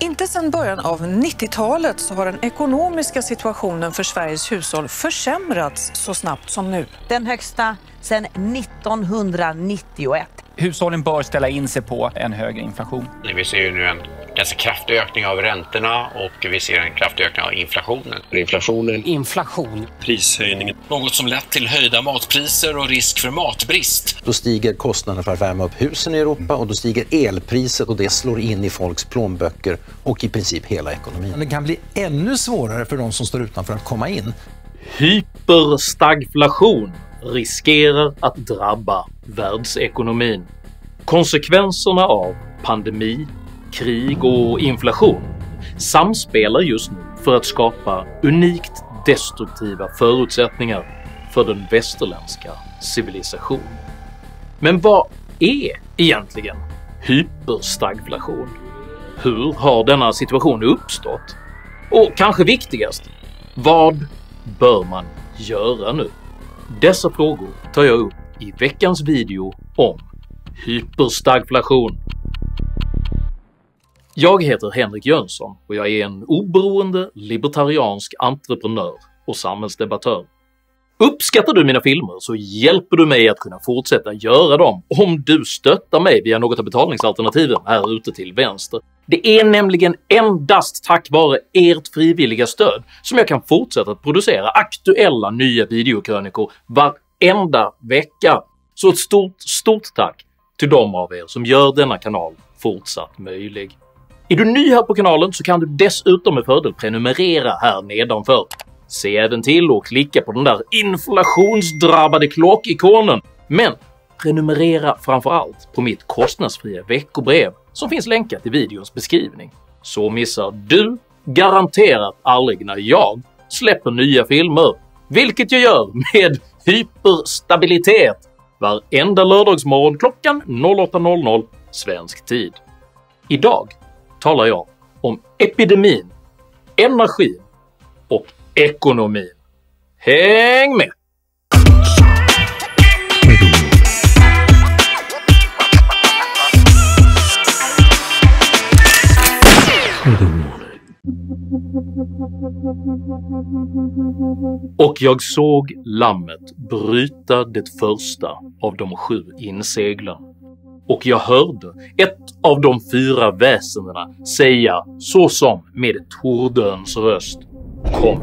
Inte sedan början av 90-talet så har den ekonomiska situationen för Sveriges hushåll försämrats så snabbt som nu. Den högsta sedan 1991. Hushållen bör ställa in sig på en högre inflation. Vi ser ju nu en ganska kraftig ökning av räntorna och vi ser en kraftig ökning av inflationen. Inflation. Prishöjningen. Något som lett till höjda matpriser och risk för matbrist. Då stiger kostnaden för att värma upp husen i Europa och då stiger elpriset och det slår in i folks plånböcker och i princip hela ekonomin. Det kan bli ännu svårare för de som står utanför att komma in. Hyperstagflation riskerar att drabba världsekonomin. Konsekvenserna av pandemi, krig och inflation samspelar just nu för att skapa unikt destruktiva förutsättningar för den västerländska civilisationen. Men vad är egentligen hyperstagflation? Hur har denna situation uppstått? Och kanske viktigast, vad bör man göra nu? Dessa frågor tar jag upp i veckans video om hyperstagflation. Jag heter Henrik Jönsson och jag är en oberoende libertariansk entreprenör och samhällsdebattör. Uppskattar du mina filmer så hjälper du mig att kunna fortsätta göra dem om du stöttar mig via något av betalningsalternativen här ute till vänster. Det är nämligen endast tack vare ert frivilliga stöd som jag kan fortsätta att producera aktuella nya videokrönikor varenda vecka. Så ett stort tack till de av er som gör denna kanal fortsatt möjlig. Är du ny här på kanalen så kan du dessutom med fördel prenumerera här nedanför. Se även till och klicka på den där inflationsdrabbade klockikonen, men prenumerera framförallt på mitt kostnadsfria veckobrev som finns länkat i videons beskrivning. Så missar du garanterat aldrig när jag släpper nya filmer, vilket jag gör med hyperstabilitet varenda lördagsmorgon klockan 08:00 svensk tid. Idag talar jag om epidemin, energin och ekonomin. Häng med! Och jag såg lammet bryta det första av de 7 inseglen. Och jag hörde ett av de 4 väsendena säga såsom med Tordöns röst: kom.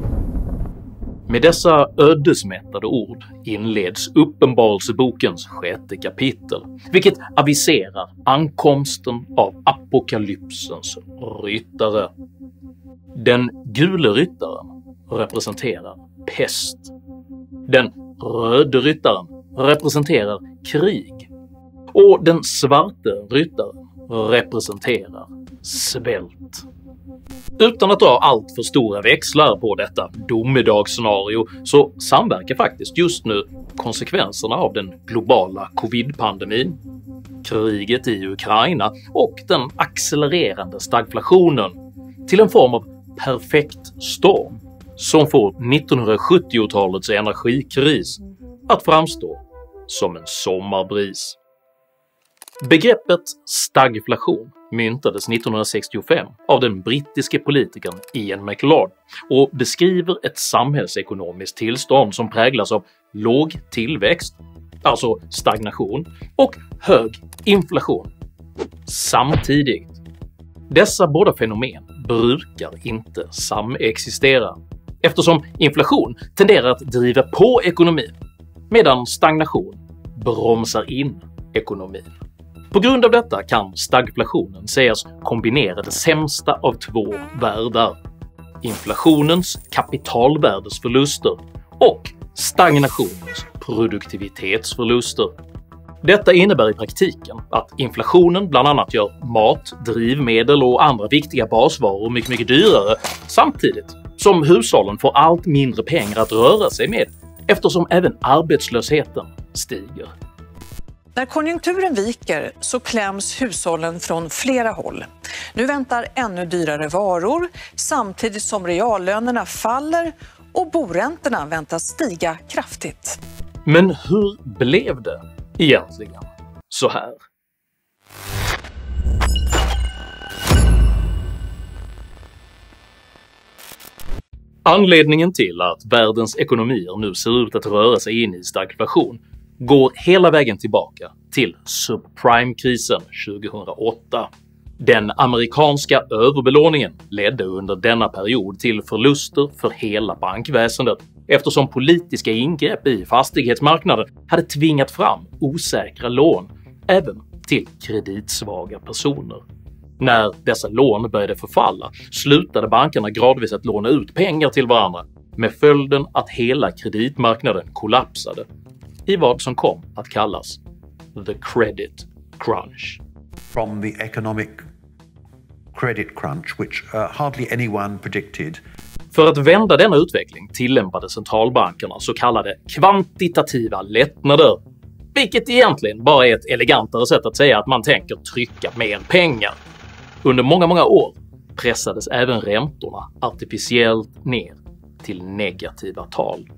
Med dessa ödesmättade ord inleds Uppenbarelsebokens 6:e kapitel, vilket aviserar ankomsten av apokalypsens ryttare. Den gule ryttaren representerar pest. Den röde ryttaren representerar krig. Och den svarte ryttaren representerar svält. Utan att dra allt för stora växlar på detta domedagsscenario så samverkar faktiskt just nu konsekvenserna av den globala covid-pandemin, kriget i Ukraina och den accelererande stagflationen till en form av perfekt storm som får 1970-talets energikris att framstå som en sommarbris. Begreppet stagflation myntades 1965 av den brittiske politikern Ian McLeod och beskriver ett samhällsekonomiskt tillstånd som präglas av låg tillväxt, alltså stagnation, och hög inflation. Samtidigt. Dessa båda fenomen brukar inte samexistera, eftersom inflation tenderar att driva på ekonomin, medan stagnation bromsar in ekonomin. På grund av detta kan stagflationen sägas kombinera det sämsta av 2 världar: inflationens kapitalvärdesförluster och stagnationens produktivitetsförluster. Detta innebär i praktiken att inflationen bland annat gör mat, drivmedel och andra viktiga basvaror mycket dyrare, samtidigt som hushållen får allt mindre pengar att röra sig med eftersom även arbetslösheten stiger. När konjunkturen viker så kläms hushållen från flera håll. Nu väntar ännu dyrare varor samtidigt som reallönerna faller och boräntorna väntas stiga kraftigt. Men hur blev det egentligen så här? Anledningen till att världens ekonomier nu ser ut att röra sig in i stagflation går hela vägen tillbaka till subprime-krisen 2008. Den amerikanska överbelåningen ledde under denna period till förluster för hela bankväsendet eftersom politiska ingrepp i fastighetsmarknaden hade tvingat fram osäkra lån även till kreditsvaga personer. När dessa lån började förfalla slutade bankerna gradvis att låna ut pengar till varandra med följden att hela kreditmarknaden kollapsade i vad som kom att kallas the credit crunch. From the economic credit crunch, which hardly anyone predicted. För att vända denna utveckling tillämpade centralbankerna så kallade kvantitativa lättnader, vilket egentligen bara är ett elegantare sätt att säga att man tänker trycka mer pengar. Under många år pressades även räntorna artificiellt ner till negativa tal.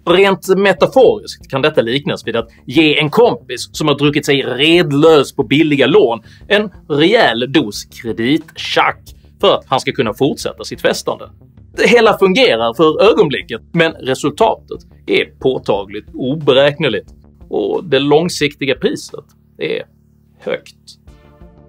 Rent metaforiskt kan detta liknas vid att ge en kompis som har druckit sig redlös på billiga lån en rejäl dos kreditschack för att han ska kunna fortsätta sitt festande. Det hela fungerar för ögonblicket, men resultatet är påtagligt oberäkneligt och det långsiktiga priset är högt.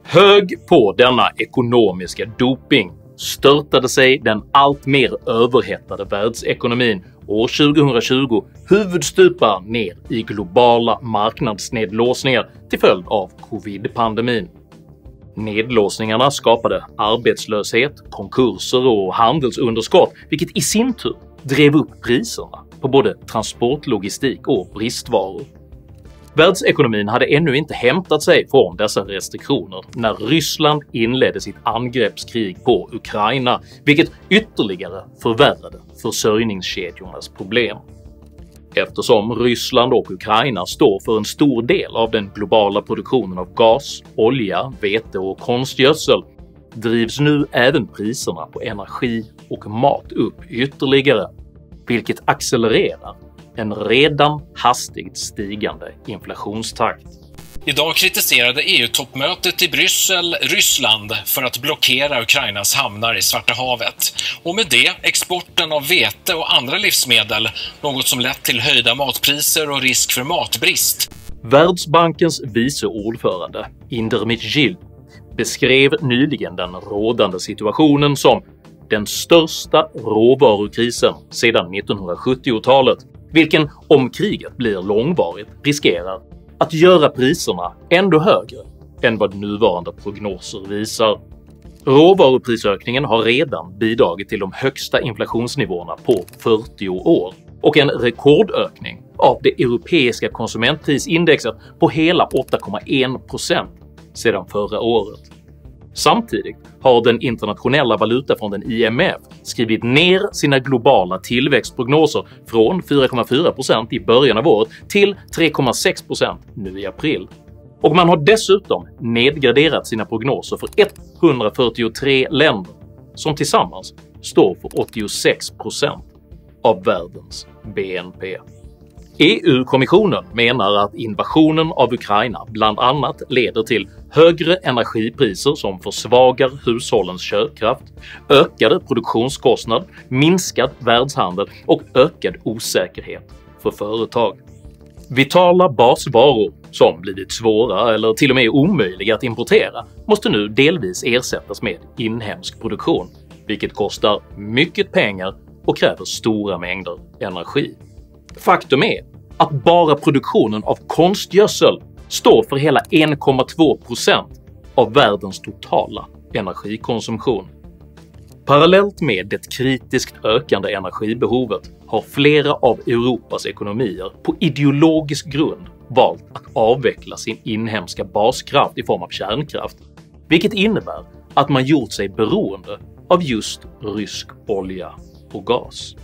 Hög på denna ekonomiska doping störtade sig den allt mer överhettade världsekonomin år 2020 huvudstupa ner i globala marknadsnedlåsningar till följd av covid-pandemin. Nedlåsningarna skapade arbetslöshet, konkurser och handelsunderskott, vilket i sin tur drev upp priserna på både transportlogistik och bristvaror. Världsekonomin hade ännu inte hämtat sig från dessa restriktioner när Ryssland inledde sitt angreppskrig på Ukraina, vilket ytterligare förvärrade försörjningskedjornas problem. Eftersom Ryssland och Ukraina står för en stor del av den globala produktionen av gas, olja, vete och konstgödsel drivs nu även priserna på energi och mat upp ytterligare, vilket accelererar en redan hastigt stigande inflationstakt. Idag kritiserade EU-toppmötet i Bryssel Ryssland för att blockera Ukrainas hamnar i Svarta havet och med det exporten av vete och andra livsmedel, något som lett till höjda matpriser och risk för matbrist. Världsbankens vice ordförande Indermit Gil beskrev nyligen den rådande situationen som den största råvarukrisen sedan 1970-talet, vilken om kriget blir långvarigt riskerar att göra priserna ändå högre än vad nuvarande prognoser visar. Råvaruprisökningen har redan bidragit till de högsta inflationsnivåerna på 40 år och en rekordökning av det europeiska konsumentprisindexet på hela 8,1% sedan förra året. Samtidigt har den internationella valutafonden IMF skrivit ner sina globala tillväxtprognoser från 4,4% i början av året till 3,6% nu i april. Och man har dessutom nedgraderat sina prognoser för 143 länder som tillsammans står för 86% av världens BNP. EU-kommissionen menar att invasionen av Ukraina bland annat leder till högre energipriser som försvagar hushållens köpkraft, ökade produktionskostnader, minskad världshandel och ökad osäkerhet för företag. Vitala basvaror som blivit svåra eller till och med omöjliga att importera måste nu delvis ersättas med inhemsk produktion, vilket kostar mycket pengar och kräver stora mängder energi. Faktum är att bara produktionen av konstgödsel står för hela 1,2% av världens totala energikonsumtion. Parallellt med det kritiskt ökande energibehovet har flera av Europas ekonomier på ideologisk grund valt att avveckla sin inhemska baskraft i form av kärnkraft, vilket innebär att man gjort sig beroende av just rysk olja och gas.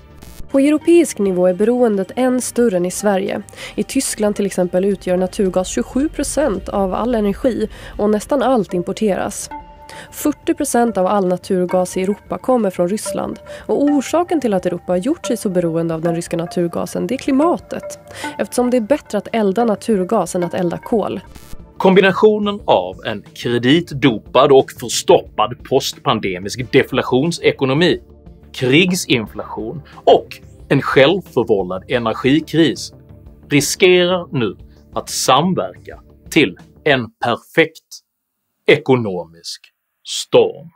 På europeisk nivå är beroendet än större än i Sverige. I Tyskland till exempel utgör naturgas 27% av all energi och nästan allt importeras. 40% av all naturgas i Europa kommer från Ryssland och orsaken till att Europa har gjort sig så beroende av den ryska naturgasen det är klimatet, eftersom det är bättre att elda naturgas än att elda kol. Kombinationen av en kreditdopad och förstoppad postpandemisk deflationsekonomi, krigsinflation och en självförvållad energikris riskerar nu att samverka till en perfekt ekonomisk storm.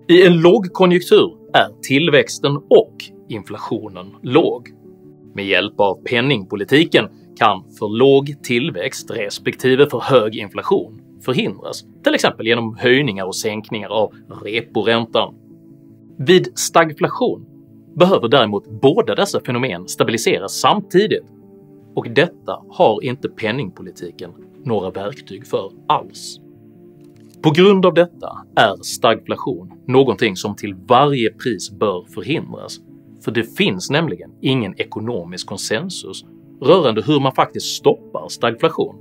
I en lågkonjunktur är tillväxten och inflationen låg. Med hjälp av penningpolitiken kan för låg tillväxt respektive för hög inflation förhindras, till exempel genom höjningar och sänkningar av reporäntan. Vid stagflation behöver däremot båda dessa fenomen stabiliseras samtidigt, och detta har inte penningpolitiken några verktyg för alls. På grund av detta är stagflation någonting som till varje pris bör förhindras, för det finns nämligen ingen ekonomisk konsensus rörande hur man faktiskt stoppar stagflation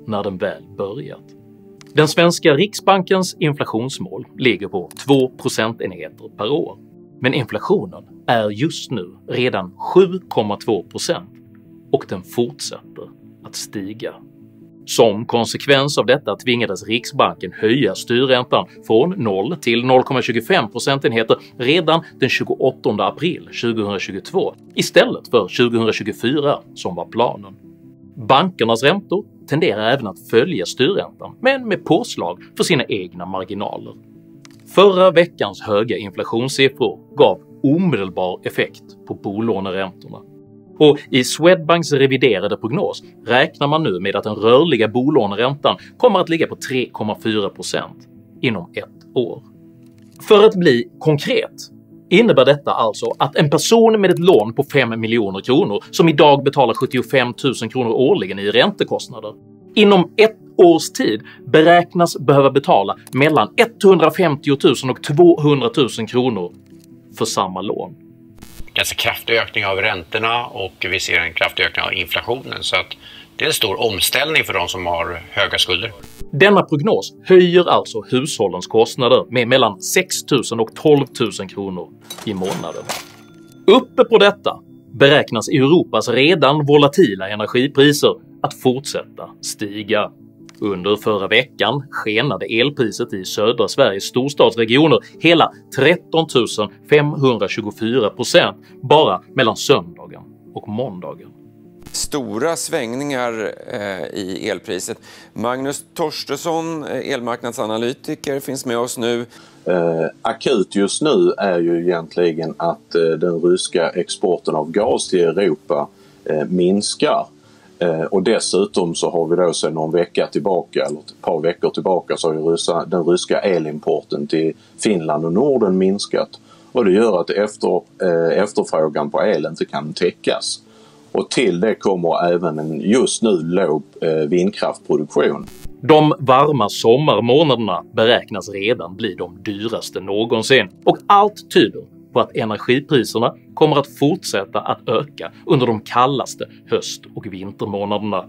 när den väl börjat. Den svenska Riksbankens inflationsmål ligger på 2 procentenheter per år, men inflationen är just nu redan 7,2% och den fortsätter att stiga. Som konsekvens av detta tvingades Riksbanken höja styrräntan från 0 till 0,25 procentenheter redan den 28 april 2022 istället för 2024 som var planen. Bankernas räntor tenderar även att följa styrräntan, men med påslag för sina egna marginaler. Förra veckans höga inflationssiffror gav omedelbar effekt på bolåneräntorna. Och i Swedbanks reviderade prognos räknar man nu med att den rörliga bolåneräntan kommer att ligga på 3,4% inom ett år. För att bli konkret innebär detta alltså att en person med ett lån på 5 miljoner kronor som idag betalar 75 000 kronor årligen i räntekostnader inom ett års tid beräknas behöva betala mellan 150 000 och 200 000 kronor för samma lån. Ganska kraftig ökning av räntorna och vi ser en kraftig ökning av inflationen, så att det är en stor omställning för de som har höga skulder. Denna prognos höjer alltså hushållens kostnader med mellan 6 000 och 12 000 kronor i månaden. Uppe på detta beräknas Europas redan volatila energipriser att fortsätta stiga. Under förra veckan skenade elpriset i södra Sveriges storstadsregioner hela 13 524% bara mellan söndagen och måndagen. Stora svängningar i elpriset. Magnus Torstensson, elmarknadsanalytiker, finns med oss nu. Akut just nu är ju egentligen att den ryska exporten av gas till Europa minskar. Och dessutom så har vi då sedan någon vecka tillbaka, eller ett par veckor tillbaka, så har ju den ryska elimporten till Finland och Norden minskat. Och det gör att efterfrågan på el inte kan täckas. Och till det kommer även en just nu låg vindkraftproduktion. De varma sommarmånaderna beräknas redan bli de dyraste någonsin, och allt tyder på att energipriserna kommer att fortsätta att öka under de kallaste höst- och vintermånaderna.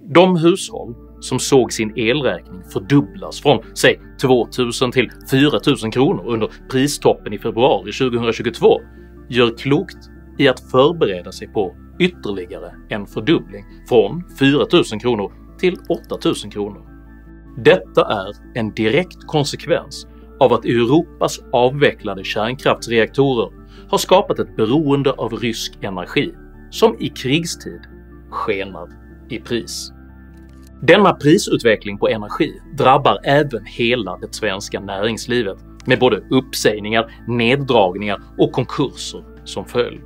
De hushåll som såg sin elräkning fördubblas från säg 2 000 till 4 000 kronor under pristoppen i februari 2022 gör klokt i att förbereda sig på ytterligare en fördubbling från 4 000 kronor till 8 000 kronor. Detta är en direkt konsekvens av att Europas avvecklade kärnkraftsreaktorer har skapat ett beroende av rysk energi som i krigstid skenar i pris. Denna prisutveckling på energi drabbar även hela det svenska näringslivet med både uppsägningar, neddragningar och konkurser som följd.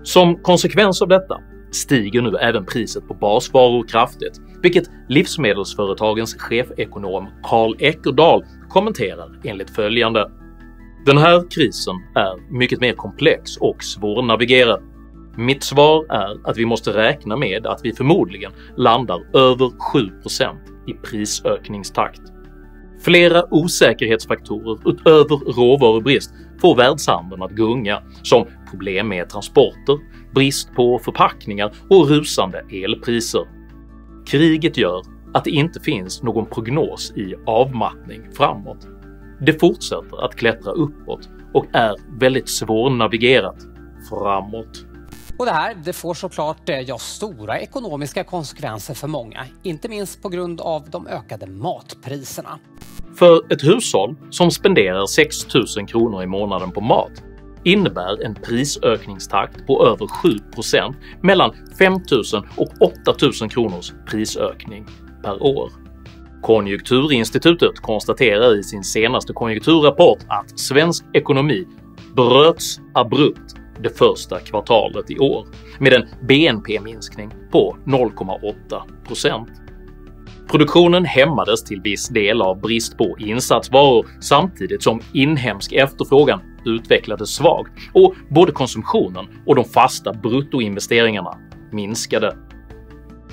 Som konsekvens av detta stiger nu även priset på basvaror kraftigt, vilket livsmedelsföretagens chefekonom Carl Eckerdal kommenterar enligt följande: "Den här krisen är mycket mer komplex och svårnavigerad. Mitt svar är att vi måste räkna med att vi förmodligen landar över 7% i prisökningstakt. Flera osäkerhetsfaktorer utöver råvarubrist får världshandeln att gunga, som problem med transporter, brist på förpackningar och rusande elpriser. Kriget gör att det inte finns någon prognos i avmattning framåt. Det fortsätter att klättra uppåt och är väldigt svårnavigerat framåt." Och det får såklart stora ekonomiska konsekvenser för många, inte minst på grund av de ökade matpriserna. För ett hushåll som spenderar 6 000 kronor i månaden på mat innebär en prisökningstakt på över 7% mellan 5 000 och 8 000 kronors prisökning per år. Konjunkturinstitutet konstaterar i sin senaste konjunkturrapport att svensk ekonomi bröts abrupt det första kvartalet i år med en BNP-minskning på 0,8%. Produktionen hämmades till viss del av brist på insatsvaror samtidigt som inhemsk efterfrågan utvecklades svagt och både konsumtionen och de fasta bruttoinvesteringarna minskade.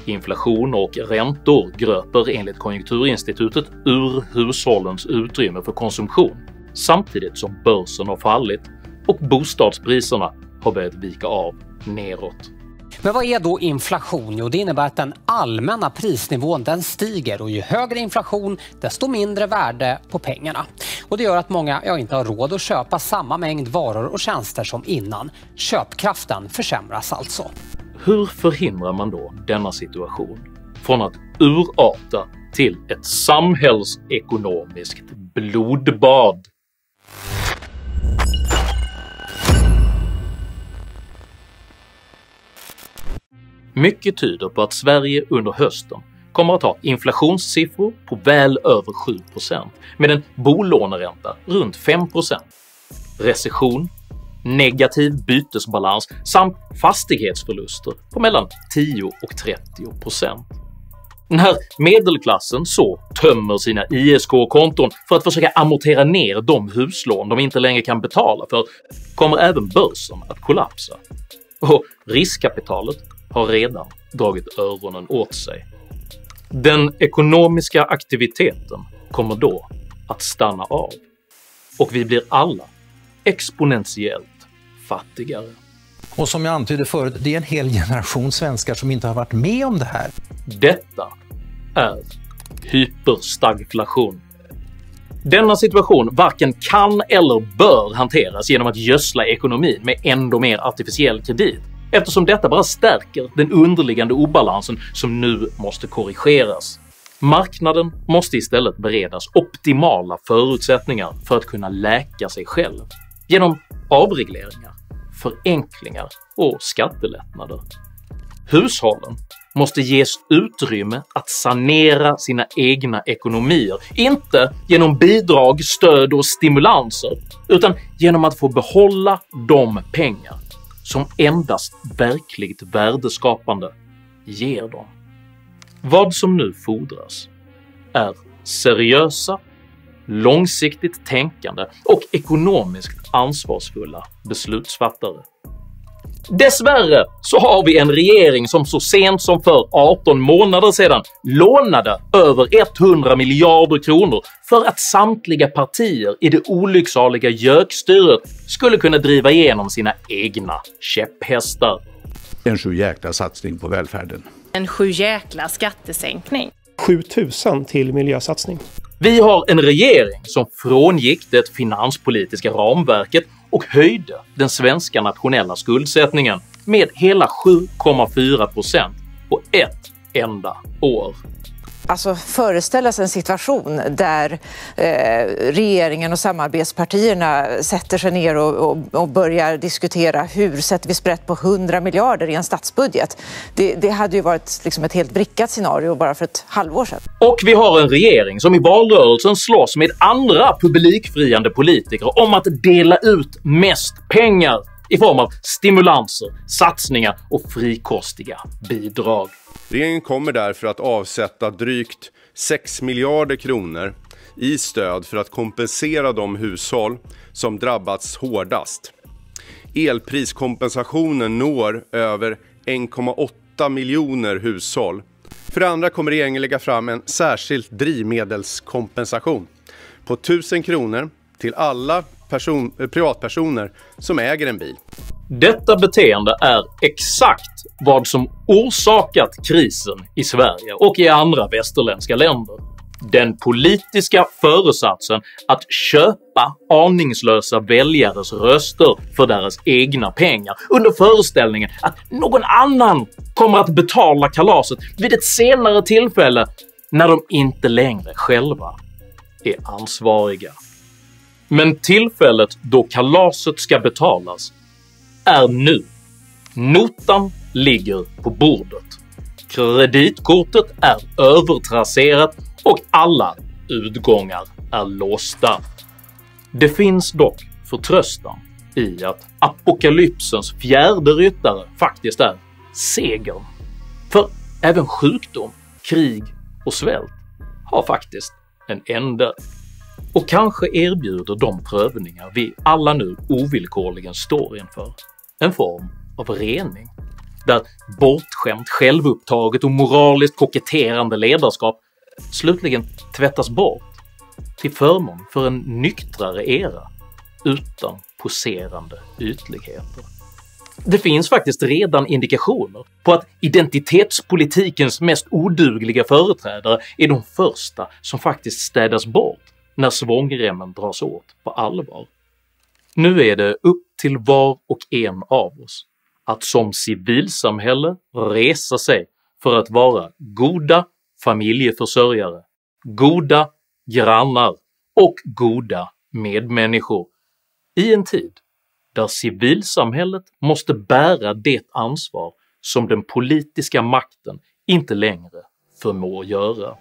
Inflation och räntor gröper enligt Konjunkturinstitutet ur hushållens utrymme för konsumtion samtidigt som börsen har fallit och bostadspriserna har börjat vika av neråt. Men vad är då inflation? Jo, det innebär att den allmänna prisnivån den stiger och ju högre inflation desto mindre värde på pengarna. Och det gör att många inte har råd att köpa samma mängd varor och tjänster som innan. Köpkraften försämras alltså. Hur förhindrar man då denna situation från att urarta till ett samhällsekonomiskt blodbad? Mycket tyder på att Sverige under hösten kommer att ha inflationssiffror på väl över 7% med en bolåneränta runt 5%, recession, negativ bytesbalans samt fastighetsförluster på mellan 10 och 30%. När medelklassen så tömmer sina ISK-konton för att försöka amortera ner de huslån de inte längre kan betala för kommer även börsen att kollapsa. Och riskkapitalet har redan dragit öronen åt sig. Den ekonomiska aktiviteten kommer då att stanna av och vi blir alla exponentiellt fattigare. Och som jag antydde förut, det är en hel generation svenskar som inte har varit med om det här. Detta är hyperstagflation. Denna situation varken kan eller bör hanteras genom att gödsla ekonomin med ändå mer artificiell kredit, eftersom detta bara stärker den underliggande obalansen som nu måste korrigeras. Marknaden måste istället beredas optimala förutsättningar för att kunna läka sig själv genom avregleringar, förenklingar och skattelättnader. Hushållen måste ges utrymme att sanera sina egna ekonomier, inte genom bidrag, stöd och stimulanser, utan genom att få behålla de pengar som endast verkligt värdeskapande ger dem. Vad som nu fordras är seriösa, långsiktigt tänkande och ekonomiskt ansvarsfulla beslutsfattare. Dessvärre så har vi en regering som så sent som för 18 månader sedan lånade över 100 miljarder kronor för att samtliga partier i det olycksaliga gökstyret skulle kunna driva igenom sina egna käpphästar. En sjujäkla satsning på välfärden. En sjujäkla skattesänkning. 7 000 till miljösatsning. Vi har en regering som frångick det finanspolitiska ramverket och höjde den svenska nationella skuldsättningen med hela 7,4% på ett enda år. Alltså föreställa sig en situation där regeringen och samarbetspartierna sätter sig ner och börjar diskutera hur sätter vi sprätt på 100 miljarder i en statsbudget. Det hade ju varit liksom ett helt vrickat scenario bara för ett halvår sedan. Och vi har en regering som i valrörelsen slåss med andra publikfriande politiker om att dela ut mest pengar i form av stimulanser, satsningar och frikostiga bidrag. Regeringen kommer därför att avsätta drygt 6 miljarder kronor i stöd för att kompensera de hushåll som drabbats hårdast. Elpriskompensationen når över 1,8 miljoner hushåll. För det andra kommer regeringen lägga fram en särskild drivmedelskompensation på 1000 kronor till alla privatpersoner som äger en bil. Detta beteende är exakt vad som orsakat krisen i Sverige och i andra västerländska länder. Den politiska föresatsen att köpa aningslösa väljares röster för deras egna pengar under föreställningen att någon annan kommer att betala kalaset vid ett senare tillfälle när de inte längre själva är ansvariga. Men tillfället då kalaset ska betalas är nu. Notan ligger på bordet. Kreditkortet är övertrasserat och alla utgångar är låsta. Det finns dock förtröstan i att apokalypsens fjärde ryttare faktiskt är segern. För även sjukdom, krig och svält har faktiskt en ände. Och kanske erbjuder de prövningar vi alla nu ovillkorligen står inför en form av rening, där bortskämt, självupptaget och moraliskt koketterande ledarskap slutligen tvättas bort till förmån för en nyktrare era utan poserande ytligheter. Det finns faktiskt redan indikationer på att identitetspolitikens mest odugliga företrädare är de första som faktiskt städas bort när svångremmen dras åt på allvar. Nu är det upp till var och en av oss att som civilsamhälle resa sig för att vara goda familjeförsörjare, goda grannar och goda medmänniskor i en tid där civilsamhället måste bära det ansvar som den politiska makten inte längre förmår göra.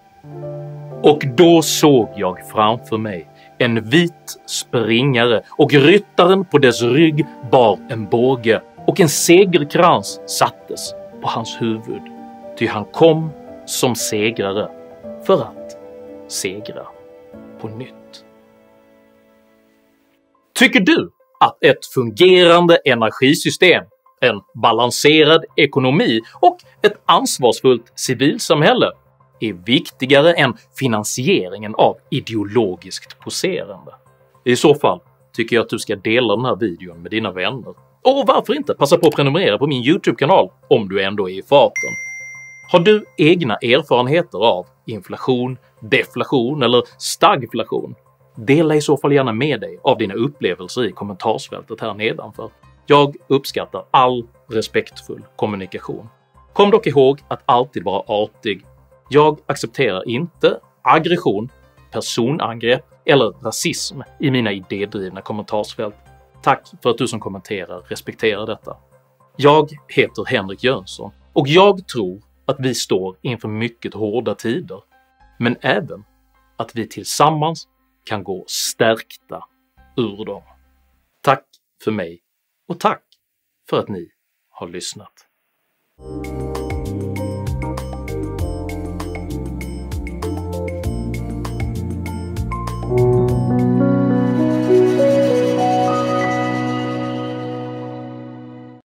Och då såg jag framför mig en vit springare och ryttaren på dess rygg bar en båge och en segerkrans sattes på hans huvud, ty han kom som segrare för att segra på nytt. Tycker du att ett fungerande energisystem, en balanserad ekonomi och ett ansvarsfullt civilsamhälle är viktigare än finansieringen av ideologiskt poserande? I så fall tycker jag att du ska dela den här videon med dina vänner. Och varför inte passa på att prenumerera på min YouTube-kanal om du ändå är i farten. Har du egna erfarenheter av inflation, deflation eller stagflation? Dela i så fall gärna med dig av dina upplevelser i kommentarsfältet här nedanför. Jag uppskattar all respektfull kommunikation. Kom dock ihåg att alltid vara artig. Jag accepterar inte aggression, personangrepp eller rasism i mina idédrivna kommentarsfält. Tack för att du som kommenterar respekterar detta. Jag heter Henrik Jönsson och jag tror att vi står inför mycket hårda tider, men även att vi tillsammans kan gå stärkta ur dem. Tack för mig och tack för att ni har lyssnat.